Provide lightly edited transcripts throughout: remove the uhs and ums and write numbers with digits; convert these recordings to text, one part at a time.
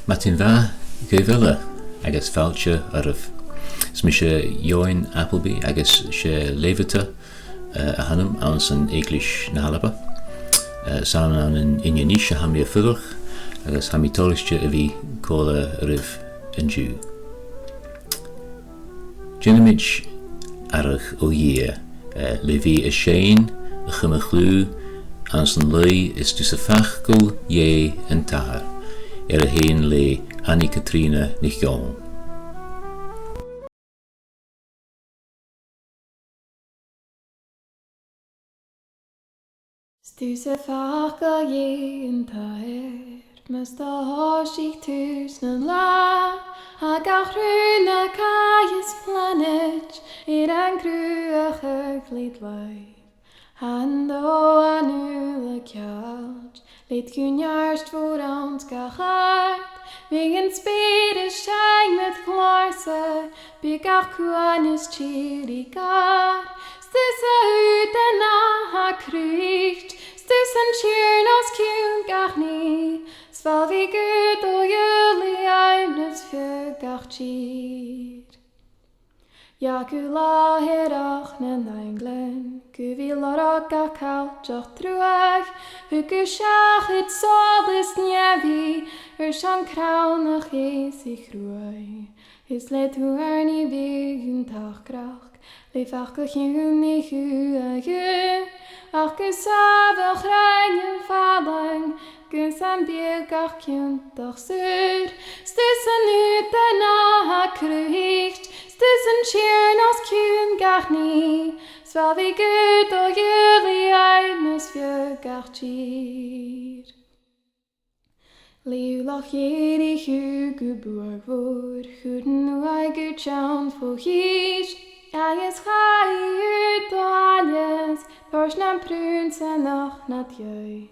Matin va gyfela agus fáilte armh. Is mi sé Join Appleby agus sé lévata a hanam an san éiglis na Halaba. San an inioníise ha mi a fudach agus ha mi toliste a bhí cóla armh an dú. Dynamid arach ó dhé le bhí a séin a chumachlú an san lei is dus a fachgul dhé an tahar a héin le Annie Katrina nicht gong. Stus a fachgul dhé an tahar mas da hosig tusen la a gachruna kajis planet an gruach glid lai. Hando anu kjalt lid kunjarst voor ons gehad wegen spede schein met klarse bygach kuanis chirigar stus a ut en ha krycht stus en tjurnos kun gach ni sval vi gud og juli eines fjörgach chir. Ja gula herach na nainglen, guvi lorog a kaltjoch truag, hugu shach it solis njevi, shan kraunach sich ruai. His let hu arni vigun tachkrach, leifach gachjun ni hu a hu, ach gesavach reinen falang, Gusan biegach kjuntach sur, stussen ut en ha krycht, stussen tjurnas kun gach ni, sval vi gud og juli eines fjörgach tjir. Liulach jeri hugu buar vor, huden nu ai gud tjaun få hir, Ajes chai ut og aljes, borsnam prunsen ach nat jöi.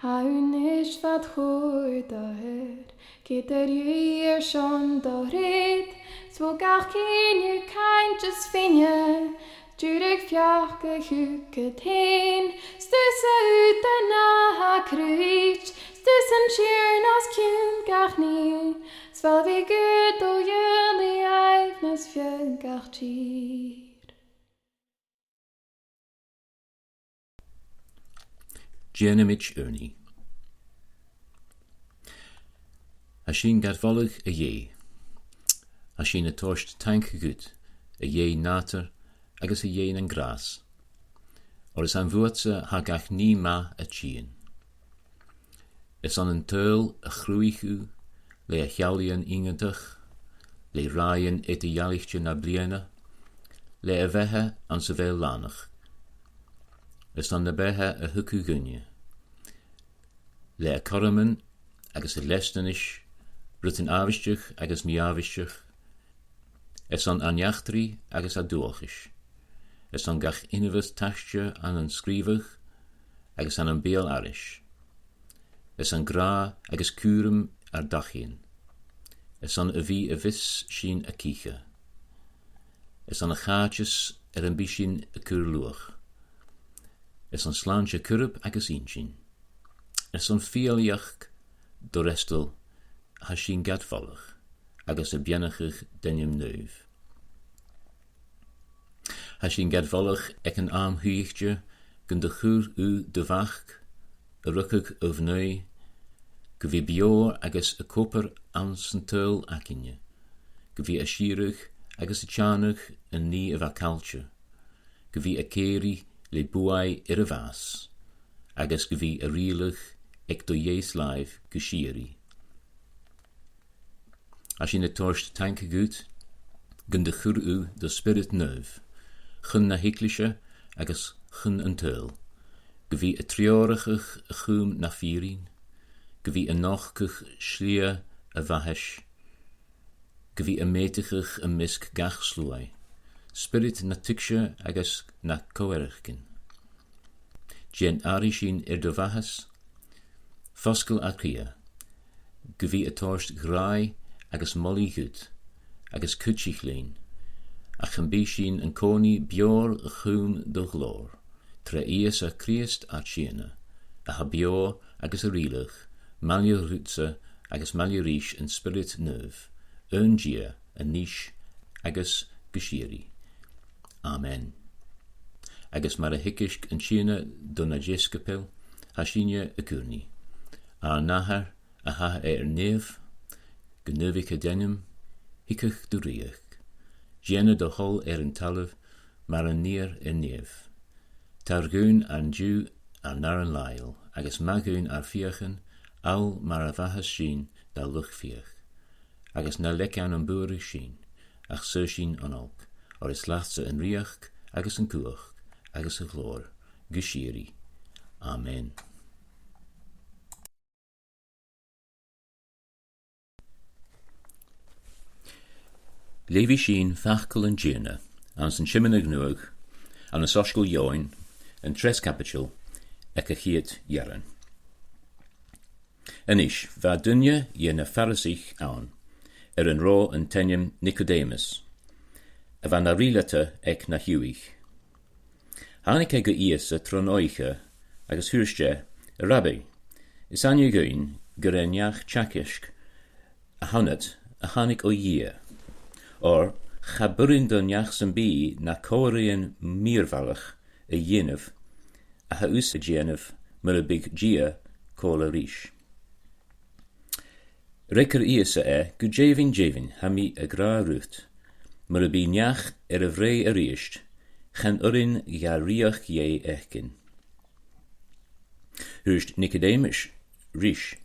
Haun is wat goed daar, gitter je schon doorrit, zo gach ken je kaintjes vinje, durig fjake huket heen, stussen ut en ha krycht, stussen tjurnas kun gach ni, sval vi gud og juli eifnes fjörgach tjir. Dynamid Ernie. Hashin gadvollig a dhé. Hashin a torst tank gut, a dhé nater, agus a dhé an gras. Or is an vuatse ha gach ni ma a tjien. Is an een teul a chruichu, le a chalian ingendach, le ryan et a jalichtje na bliena, le a vehe an zoveel lanach. Is an de behe a huku gunje. Le a kormen agus a lestenish, rutin avistich agus miavistich. Is an anjachtri agus a duachish. Is an gach innevis tasje an an skrivig agus an beel arish. Is an gra agus kurum ar dachien. Is an vi a vis shin a kiche. Is an a gaatjes an bishin a kurluach. Is an slaantje kurp agus inshin. Is an fialiach do restel hashin gadvallig agus a biennachig denim neuv. Hashin gadvallig ek een aamhuichtje gun de gur u de vach a rukkig of neu gvi bior agus a koper an san teul akinje gvi a shirig agus a tjanig en ni of a kaltje gvi a keri le buai a vas agus gvi a rielig ek do jees live geshiri. As in de torst tanke gut, gun de gur u de spirit neuv, gun na hiklische agus gun een teul, gvi a triorigig gum na firin, gvi a nochkig schlia a vahesh, gvi a metigig a misk gach sluai, spirit na tiksje agus na koerigkin. Gen arishin de vahas, Foskel akria, gvi a torst grai agus molly gut, agus kutchichlin, a chambishin en koni bior a chum do glor, tre ies a Christ a tjene, a ha bior agus a rielig, malio rutse agus malio ríis an spirit neuv, ön dia a níis agus gashiri. Amen. Agus mar a hickisk an China donna jeskapel, hashinia a kurni. A nahar a ha nev, genuvik a denim, hikkich duriach. Jena de hol an talv, mar an neer nev. Targun an ju ar nar an lail, agus magun ar fiachen, al mar a vahas sin da luch fiach. Agus na lek an burig sin, ach so sin an alk, or is laatse an riach, agus an kuach, agus a glor, geshiri. Amen. Levi sin fachkel an Jena, an san shimmen agnuag, an a soskul join, an tres capital, ec a chiet jaren. Anish, va dunje jena Pharisich aan, an ro an tenim Nicodemus, a van a rilete ec na huich. Hanik ego ies a tronoiche, agus hurste, Rabbi, is an je goin, gerenjach tjakisk, a hanet, a hanik o jie, or chaburin don jach san bi na korean meervallig, a jenev, a haus a jenev, mar a big gia, kola rish. Reker iese gujevin hami a gra ruut, mar a bi njach a vrei a riest, chan urin ga riach je echkin. Hurst Nicodemus, rish,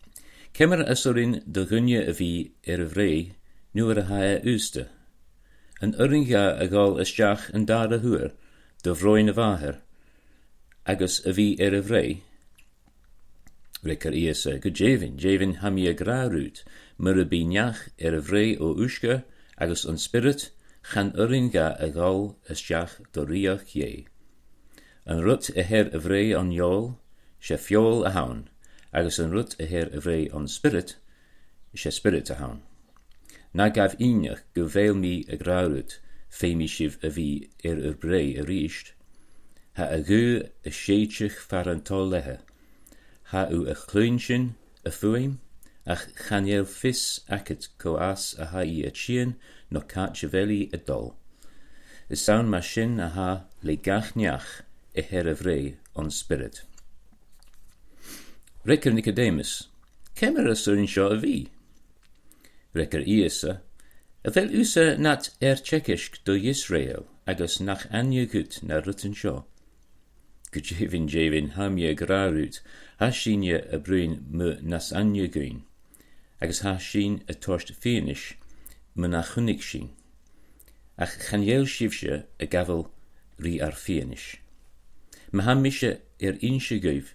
kemmer as urin de gunje a vi a vrei, nu a hae uste, an urin ga a gal as jach an dada huer, de vroin a vaher, agus a vi a vrei. Reker iese gujevin hami a gra ruut, mar a bi njach a vrei o uske, agus an spirit, chan urin ga a gal as jach do riach je. An rut a her a vrei an jol, she fjol a haun, agus an rut a her a vrei an spirit, she spirit a haun. Na gaf inach go veil mi a graurut, fe mi shiv a vi a brei a riest, ha a gu a sheitchich far an tol lehe, ha u a chluinshin a fuim, ach chanel fis acet co as a ha I a chien, no cat cheveli a dol. Is sound ma shin a ha le gach niach a her a vrei on spirit. Reker Nicodemus, kemmer a surin sho a vi? Reker iese, a vel use nat tjekisk do Israel, agus nach anje gut na rutten sho. Gujevin hamje grarut, ha shinje a bruin me nas anje guin, agus ha shin a torst fienish, me na chunig shin. Ach chanjel shivshe a gavel ri ar fienish. Me ha mishe inshe guif,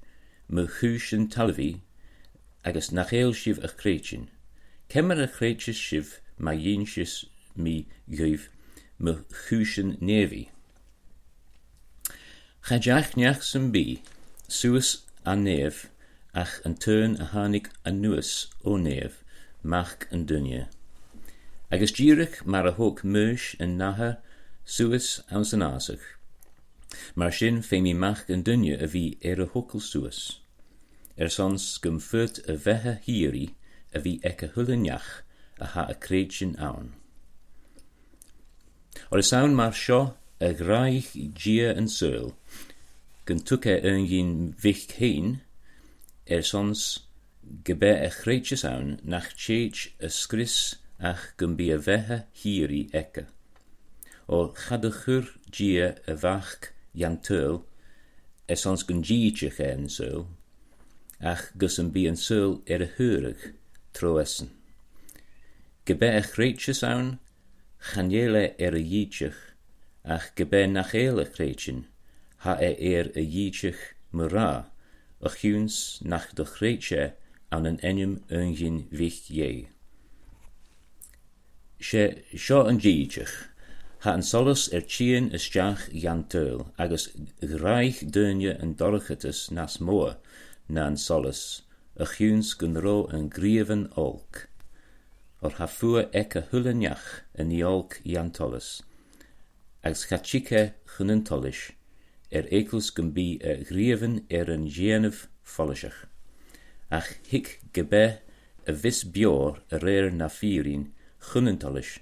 me chushin talvi, agus nachel shiv a chrechin. Kemmer a chreches shiv ma yinshis mi guif, me chushin nevi. Chajach niach sem bi, suis a nev, ach an turn a hanik a nuus o nev, mach an dunje. Agus gierig mar a hook mush en naha, suis an san asig. Mar sin fe mi mach an dunje a vi a hokkel suis. Sons gum furt a vehe hieri, a vi ecke hullenjach, a ha a kreetjen aan. Or is saun mar sho, a graich gia en seul, gun tuke gin vich heen, sons gebe a kreetjes aan, nach tjeech a skris, ach gum bi a vehe hieri ecke. Or chadachur gia a vach jan teul, sons gun jietje en seul, ach gussen bi en seul a heurig, troessen. Gebe a kreetjes aan, chanjele a jietjech, ach gebe nachele kreetjen, ha a jietjech mura, ach juns nach de kreetje aan een enjum ungin vich je. She sho an jietjech, ha an solis tjien is jach jan teul, agus graich dunje en dorgetus nas moa, na an solis, ach juns gun ro an grieven olk. Or ha fua ecke hullenjach en die olk jan tolles. Als chachike gunnen tollish, ekels gun bi grieven een jenev follishach. Ach hik gebe a vis bior a réir na fírin chunnentalish,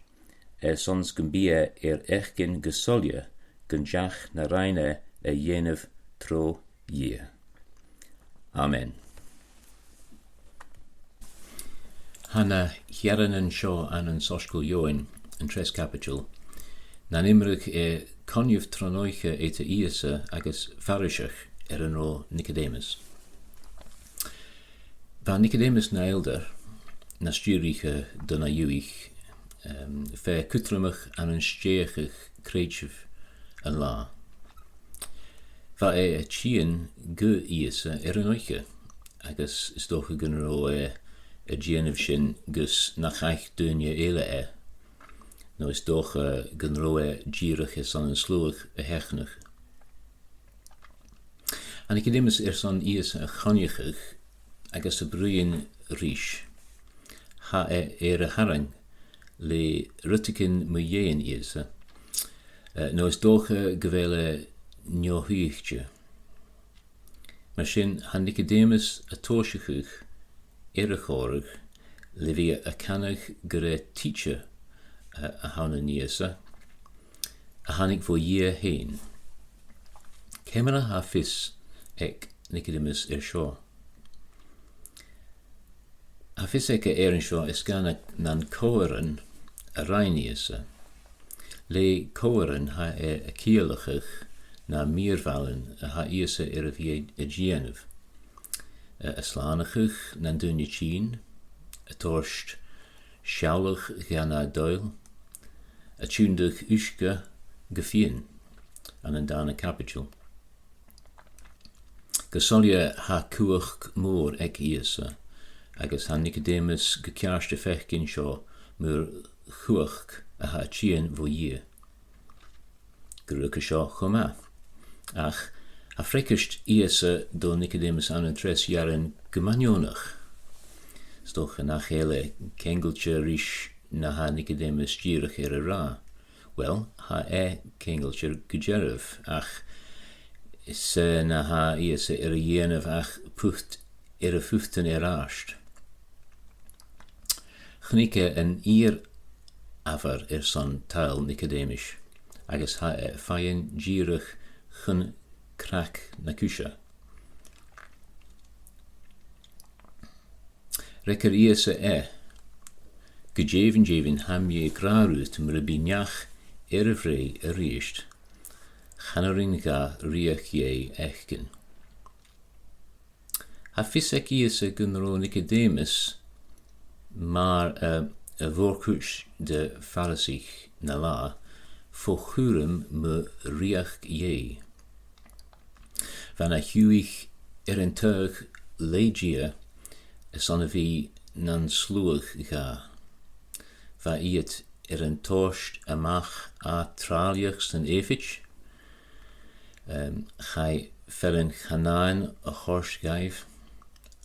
sons gumbia echgin gesolja, gunjach na reine a dhéanamh tro dhé. Amen. Hanna hieranan seo an soscail join an tres capital, na nimrich conniuh tronoiche eta iasa agus farisach an ró Nicodemus. Va Nicodemus na elder, na stúriche donna juich, fe cutramach an steachach creative an lá. Va a tschien gu iasa an oiche, agus stocha gun ró a dhéanamh sin gus nach chaich duine éile no is docha gun ró díirich is an slúach a hechnach. An Nicodemus son ias a chaniachach agus a bruin ríis. Ha a harang le rutikin muéin iasa. No is docha gevele njohuichtje. Maar sin han Nicodemus a toosachach chorig le vi a canach gure teacher a hana niasa a hannig vo year heen. Kemera ha fis ek Nicodemus seo. Ha fis ek seo is gana nan coeren a reiniasa. Le coeren ha a kielachach na meervallen ha iasa a gienef. A slánachach nan dunne tschien, a torst sjálach gana doil, a tjúndach uske gefien an an dana capital. Gesolje ha cuach mór ek iasa, agus ha Nicodemus gekjaarste fechkin seo mur chuach a ha tschien vo je. Gerukke seo choma, ach a frekist iasa do Nicodemus an tres jaren gemanionach. Stoch nach hele kengeltje rish na ha Nicodemus dierich a ra. Wel, ha kengeltje gejerf, ach is na ha iasa a jenef ach pucht a fuften aast. Gnike an avar son taal Nicodemus, agus ha faien dierich gun krak na kusha. Rekker iasa gejeven ham je grarut mrabinjach vrij riest, chanarin ga riach je echken. Ha fisek iasa gunro Nicodemus, maar a voorkus de farisich na la, fochurem me riach je. Van a huig een tuig legia son vi nan sluach ga. Va iet een torst amach a traliachs en evich. Gai fellen Chanaan a chors gaif,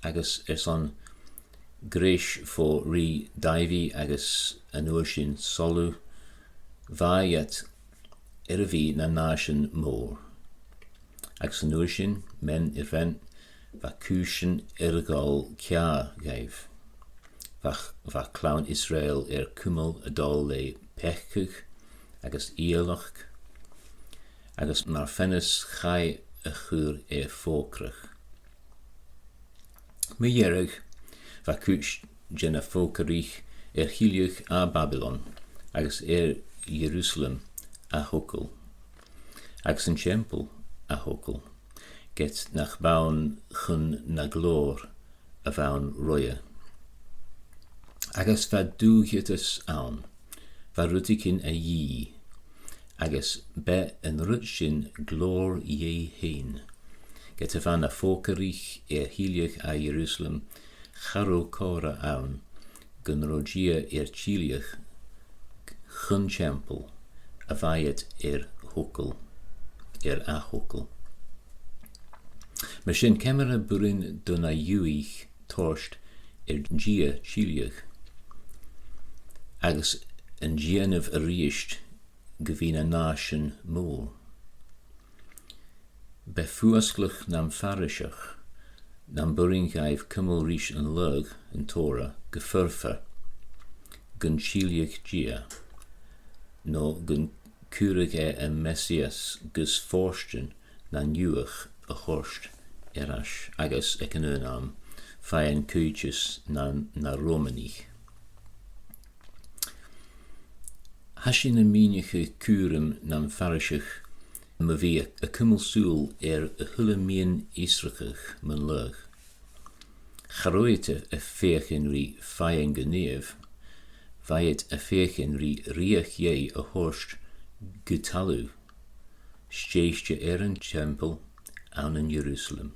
agus son grish for ri daivi agus an ocean solu. Va iet vi na nation more. Agus an ocean men event va kushen gal kja gaif. Va clown Israel kumel adol le pechkuch, agus eelach, agus mar fennis chai a chur fókrach. Me jerig va kush jenna fókerich hiliuch a Babylon, agus Jerusalem a hokel. Agus an tempel a hokel. Get nach baun chun na glór a bhaun roie. Agus va dúghetas an, va rutikin a yi, agus be an rutsin glór je heen. Get a van a fókerich hiliach a Jerusalem, charo cora an, gunrogia chiliach, chun tempel, a vaiet hokel, a hokel. Maar sin kemera burin dona juich torst gia chiliach, agus an gianef a riist gevina nation mór. Be fuasklach nam farisach, Nam buring gaif cymol rish yn lug yn Torah gyffurfer, gyn chiliach gia, no gyn curig yn Messias gys forsten na niwach a horst erash agus ekenunam faen kuitjes na Romanich. Hashin een minige kurum nam farishich me wie a kummelsoel a hullemien israchig men lug. Charoite a fechen ri faen geneef, vayet a fechen ri riach je a horst gutalu, steestje een tempel aan in Jerusalem.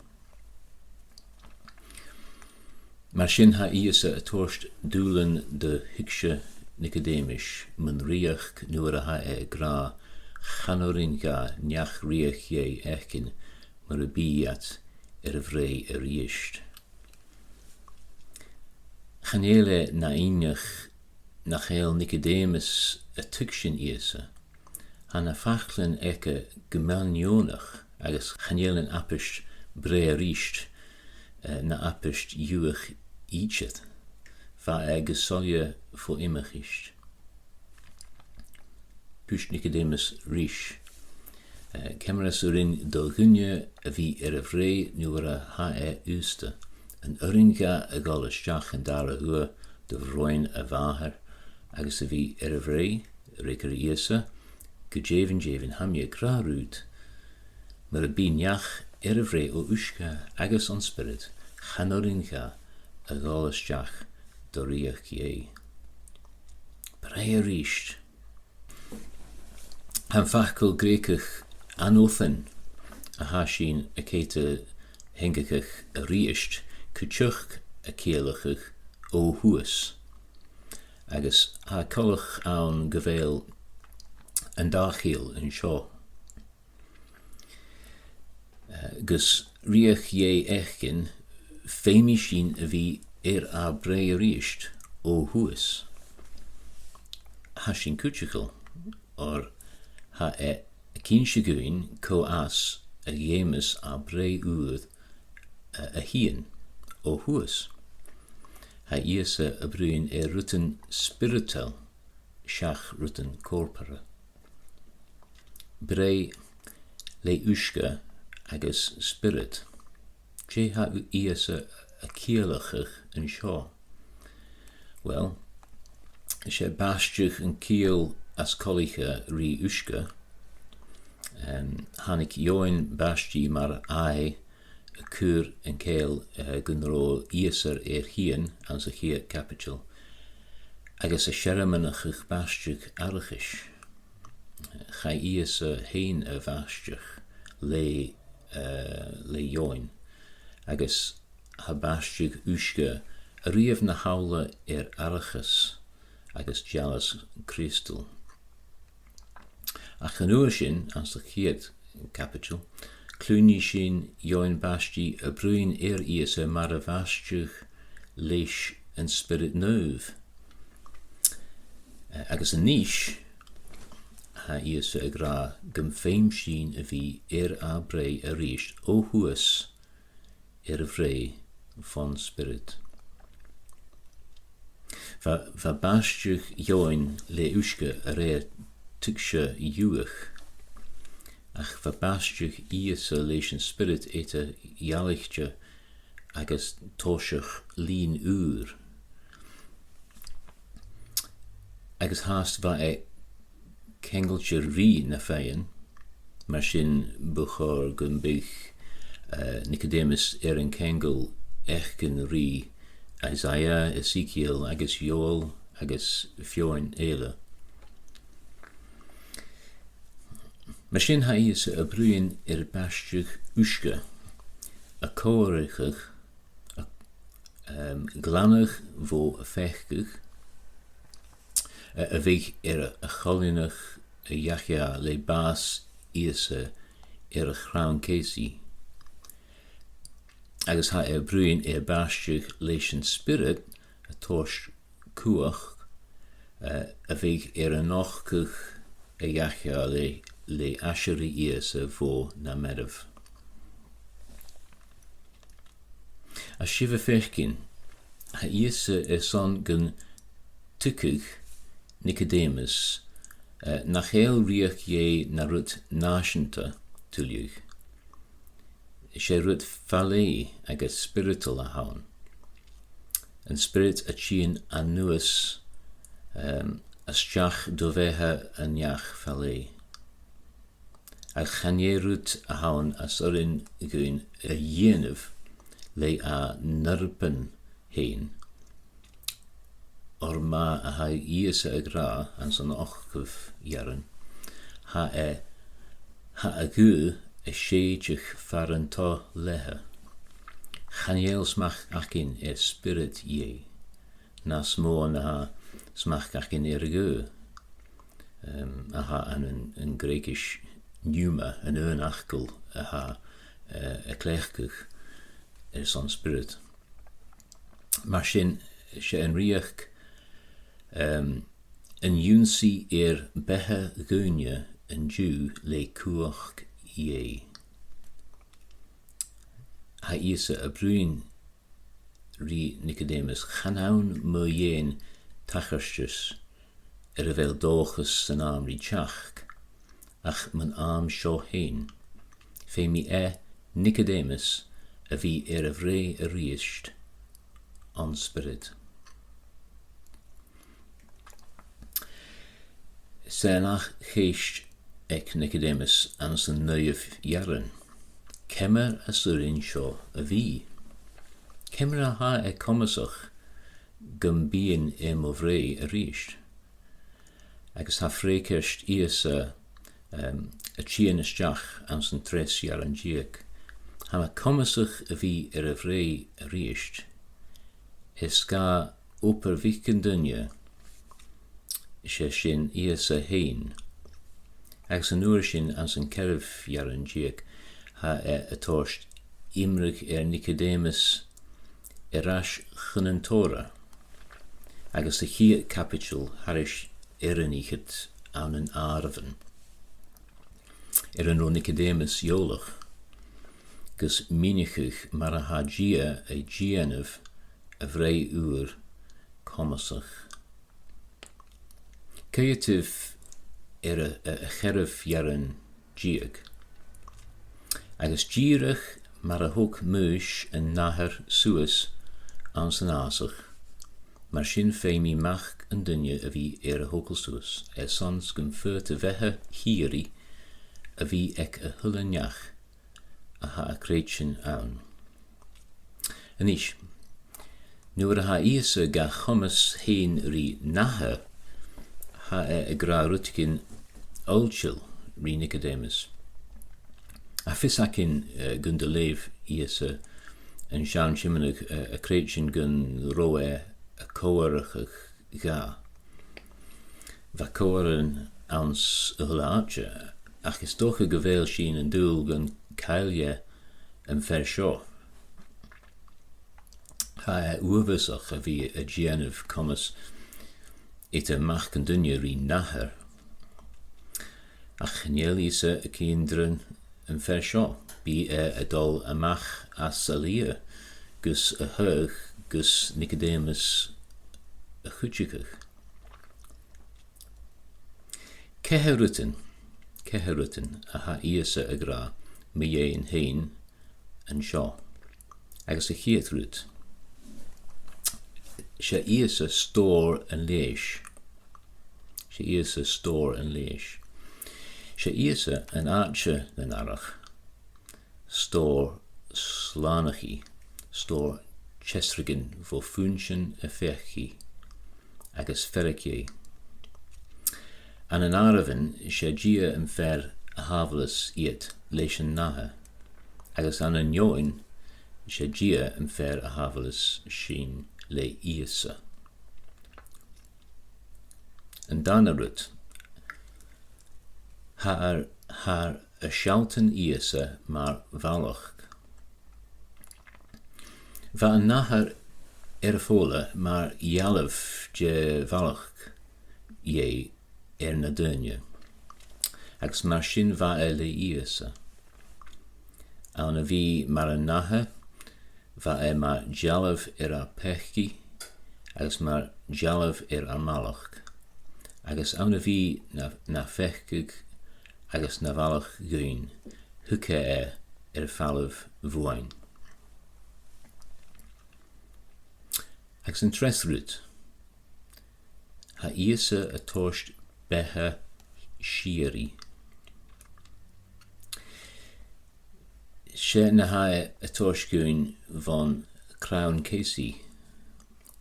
Maar sin ha iese a torst doelen de hiksje Nicodemus, men riach nuwer ha gra, chanorin ga niach riach je ekin, maar a biat vrei riist. Chanele na einich nach heel Nicodemus a tukshin iese, han a fachlen eke gemelnionach, agus chanelen apist bre riist, na apist juach ietjet, va gesolje voor immigist. Pust Nicodemus rish. Cameras erin dolgunje wie vrij nuwere ha uste. Een uringa a galestjach en daar hua de vroin a vaher, agus wie vrij, reker iese, gejeven hamje graruut, maar a binjach vrij o ushka agus on spirit, chanoringa a galestjach doriach je. Breie riest. Han fachkel Grekig anothen, a hashin a kete hengekig a riest, kutchuch a keelachig o hues. Agus ha kolach aan geveil en dachiel en shaw. Gus riach je echkin, femishin wie a breie riest o hues. Hashin kutchuchel, or ha kinsheguin ko as a jemus a brei uud a hien o hues. Ha iese a bruin rutten spiritual, shach rutten corpora. Brei le ushka agus spirit. Je ha iese a kielachig en shaw. Well, she bastjig een kiel as collige ri ushka, hanik join bastji maar ai a kur en keel gunro ieser hien aan zich hier capital, agus a shermanachig bastjig archish. Ga ieser heen a vastjig le join, agus ha bastjig ushka a rief na haule archis, agus jalas kristal. A genuashin, als de geert capital, klunishin join basti a bruin iese maar a vastjug leish en spirit neuv. Agus a nish, ha iese a gra gumfeimshin vi a brei a riest o hues vrei van spirit. Va bastjug join le uske a reer tuksje juach, ach va bastjug iese leishen spirit ete jalichtje agus toshach lien uur. Agus haast va kengeltje ri na feien, maar sin buchor gumbig Nicodemus een kengel echken ri Isaiah, Ezekiel, agus Joel, agus Fioin Ele. Maar sin ha iese a bruin bastjug uske, a koorigig, glanig vo a fechgig, a vig a cholinig, a jachja le baas iese a chraun kesi. Agus ha bruin bastjug leishen spirit, a torst kuach, a vig a nochkig, a jachja le asheri iese vo na medev. a sifa fechkin, ha Iesa son gun tukig Nicodemus, nach heel riach je na rut nashenta tuliuch. She rut falei agus spiritual a haun. An spirit a chien anuas as jach doveha an jach falei. A chanje rut a haun as orin guin a yenev le a nurpen heen. Or ma a ha Iesa a gra an son ochguf jaren. Ha a gu a sheidjich faran to lehe. Chaniel smach akin spirit je. Na smo na ha smach akin gu. A ha an een Griekisch pneuma, an achkel, a ha a klechkuch son spirit. Maar sin she en riach een junsi behe gunje een Jew le kuach je. Ha Iesa a bruin ri Nicodemus chanaun mo jen tacherstus a vel dochus san am ri chach, ach man am sho heen. Fe mi Nicodemus a vi a vrei a riist on spirit. Senach geest ek Nicodemus an zijn neuf jaren. Kemmer a surin sho a vi. Kemmer a ha commasach gumbien movrei a riist. Agus ha frekerst Iesa a chienestjach an zijn 3 jaren jiek. Ha commasach a vi a vrei a riist. Es ga operviken dunje. She sin Iesa heen. Agus an uair sin an san 11 jaren jiek ha a torst imrig Nicodemus rash chunan Torah. Agus a chi capital harish nichet an an arven. An Nicodemus jolach. Gus minichuch mar a ha gia a gianev a vrei uur commasach. Caeative a cherif jaren jieg. Agus gierig mar a hook muis en naher suas an san asach, mar sin feimi mach an dunje a vi a hokel suas, sons gun furte vehe hieri a vi ek a hullenjach a ha a kreitjen aan. En ish, nu ha Iesa ga chommes heen ri nahe, ha a gra rutkin olchil ri Nicodemus. A fisakin gun de leef Iesa en Shan Shimenug a kreitjen gun roe a koerachig ga. Va koeren ans hulaatje, ach is toch a gevel shin en doel gun kailje en versho. Ha uwesach a vi a gianev commas it a machken dunje ri naher. Ach geniel Iesa a kinderen en versho, bi a dol a mach a salia, gus a hug, gus Nicodemus a chutjikig. Keheruten a ha Iesa a gra, me je in heen en sho. Agus a chietrut. She Iesa store en leish. She Iesa store en leish. She Iesa an arche den arach. Store slanachi. Store chesrigen vo funchen a fechi. Agus ferrekje. An an araven she gia en fer a havelis iet leishen nahe. Agus an an join she gia en fer a havelis shin le Iesa. En danarut haar a shalten Iesa maar valach. Va an nahar erfola maar jalef je valach je na dunje. Ax maar shin va le Iesa. An a vi maar an nahe va ma jalaf a pechgi, agus mar jalaf a malach, agus anna vi na fechgig, agus na valach guin, huke falaf vuain. Agus an tresrut, ha iese a torst behe shiri. She na hae a torshguin van Crown Casey,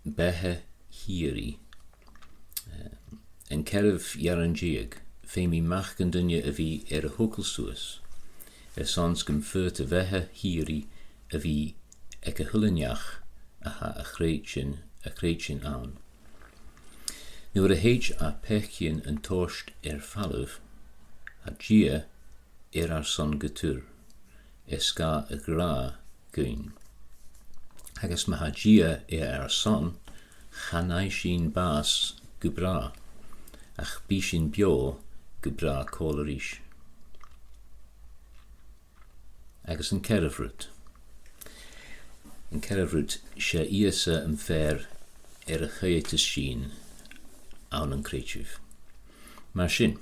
behe hiri. En kerf jarangiag, femi machken dunje a vi a hokelsuus. Sans gymfurt a vehe hiri a vi eke hullenjach a ha a chreitjen aan. Nu a heich a pechjen en torst faluf, ha gia ar son getur. Ska a gra guin. Agus ma ha gia son, chanai sin bas gubra, ach bishin bio gubra kolerish. Agus an kerefrut. An kerefrut she iese an fer a chaetus sin aan an creative. Mar sin,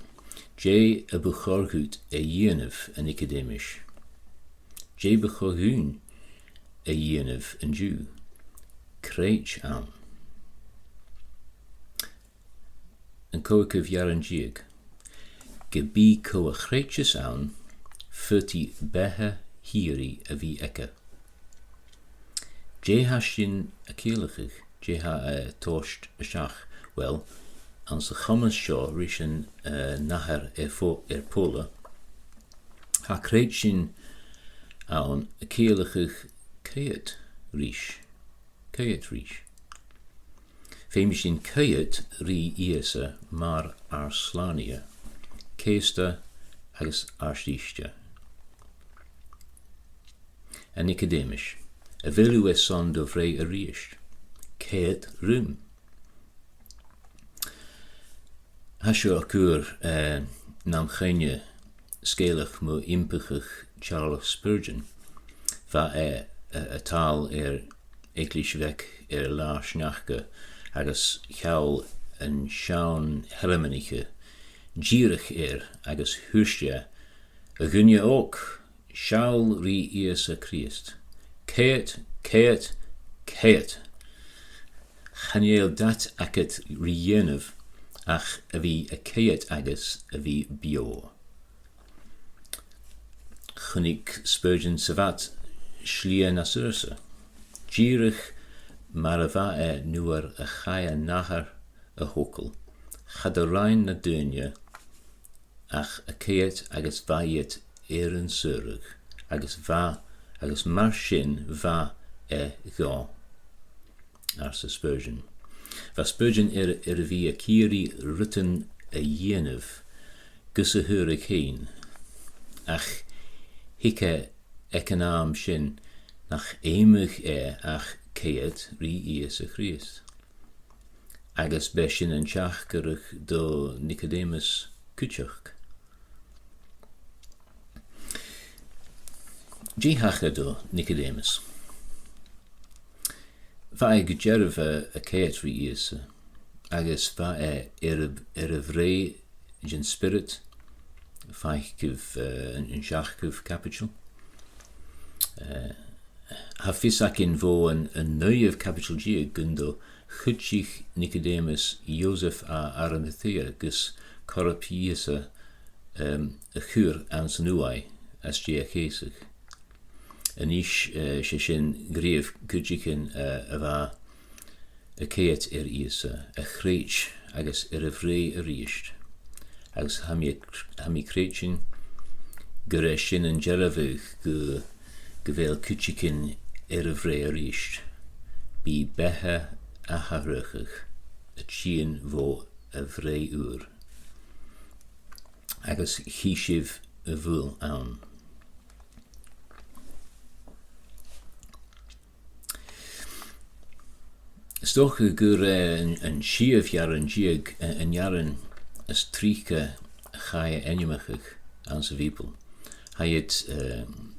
J a buchorgut a yenev an academisch. J bechohun a yenev an Jew. Kreich aan. An koekev jarangiag. Gebi ko a kreitjes aan, furti behe hiri a vi eke. J hashin a keeligig, J ha a torst a shach, wel, ans de gammes shaw rishen naher pola, ha kreitjen aan a keeligig keet rish. Femishin keet ri iese mar arslania, keesta agus arslichte. En academisch, a velu son do vrei a riest, keet rum. Hasjo akur nam genje skelig mo impigig Charles Spurgeon, va a taal eklischwek la snachke, agus chaul en schaun helmenige, gierig agus husje, a gunje ook, schaul ri iese Christ. Keet. Chaneel dat aket rienev, ach a vi a keet agus a vi bio. Chunig Spurgeon savat schlie na surse. Gierig marava nuer a chaya nachar a hokel. Chad a rein na dunje, ach a keet agus vaiet een surig, agus mar sin va ga. Arse Spurgeon. Va Spurgeon vi a kiri rutten a yenev, gusse hurig heen, ach hikke ekenaam sin, nach eemig ach keet ri iese Christ. Agus beshin en chachkerig do Nicodemus kutchach. Jihacha do Nicodemus. Va gejerv a keet ri iese, agus va vrei gen spirit, vaikkiv en chachkiv capital. Ha fisakin vo een neuev capital G gundo chutchich Nicodemus Joseph a Arimathea gus korapiese a chur aan senuai as G geesig. En ish shin greef kutchichen va a keet iese a chreich agus vrei a riest. Agus hami kreitjen gereshin en jerevig gevel kutchikin vrei a riest. Bi behe a harugig, a tjien vo a vrei uur. Agus chishiv a vul aan. Stoch gur een shief jaren jieg en jaren as trieke gaie enjemachig aan zijn wiepel. Hij het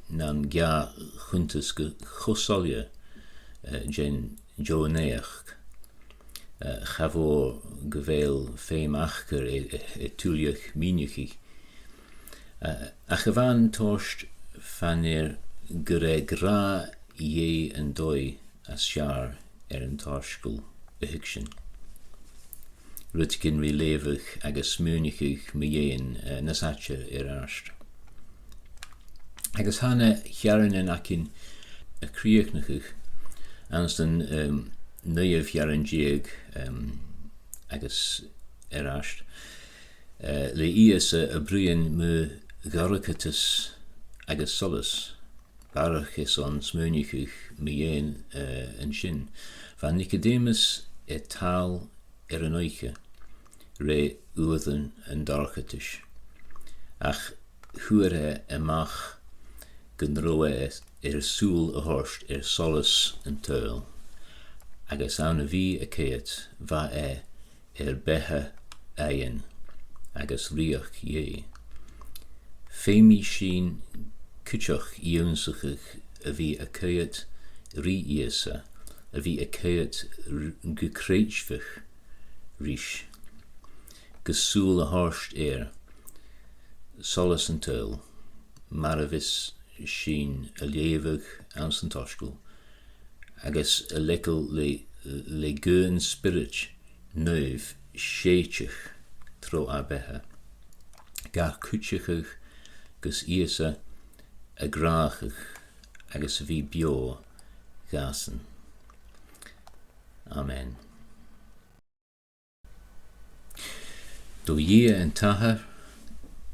nan ja guntes gosalje gen Joneach. Chafo gyfeil ffeim achgar tuliach miniachich. A chyfan tost fanir gyre gra ie yn doi as siar yn torsgol yhygsyn. Rydgyn rilefych agos smúnichich my iein nasatcha arst. Agos hana chiaran yn acyn y criachnachich anstan neuaf chiaran dieg agos arst. Le ias y bryn my garcatus agos solus. Barach is on smúnichich my iein yn sin. Van Nicodemus tal yn oiche, re uwydden yn darchatish. Ach hwyre amach gynroe sŵl y horst solus yn teul. Agos awn fi y ceat va beha aien, agos riach ie. Femi sin kuchach ionsachich vi y ceat ri iesa, vi y ceat gekreitchvich rish. Gesúl a horst solus yn teul, maravis sin a levig ans yn torsgol, agos a lekel le gyn spirit neuf sheitchich tro a beha. Gar kuchachich gus iesa a grachich agos vi bio gasen. Amen. Do ie yn tahar,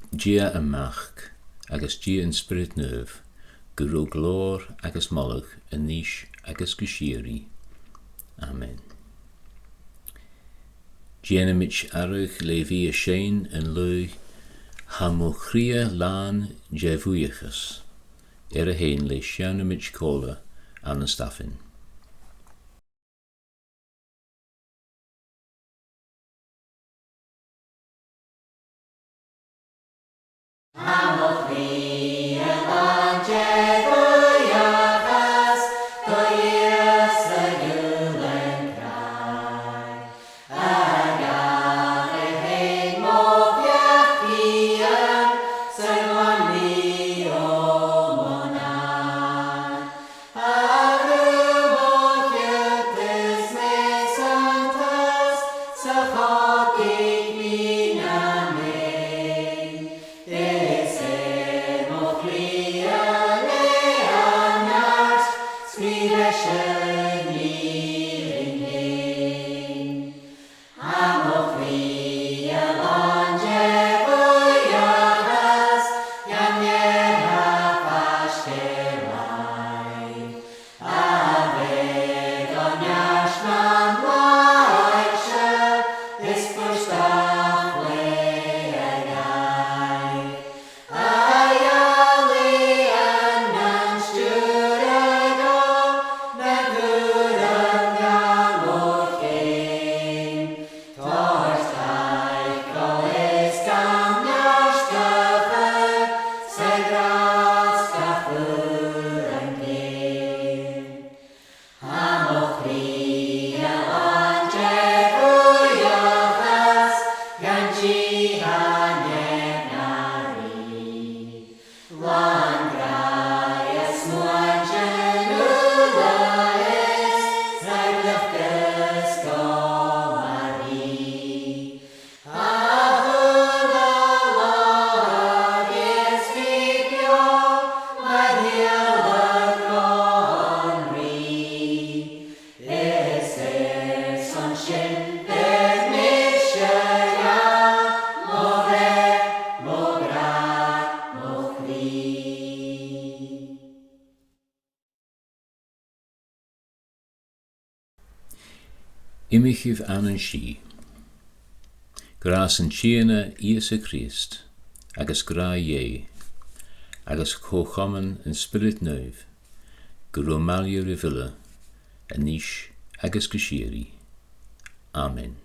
gia yn mach, agos gia yn spirit neuf, gyro glor agos molach yn nish agos gyshiri. Amen. Gianna mich arach le vi a shein yn lui, hamochria lan jefuyachas, a hein le shianna mich cola an y staffin. Imichiv an an shi. Gras an chiana Iesu Christ, agus gra ye, agus chochaman an spirit neuv, gro malia rivilla, anish agus gashiri. Amen.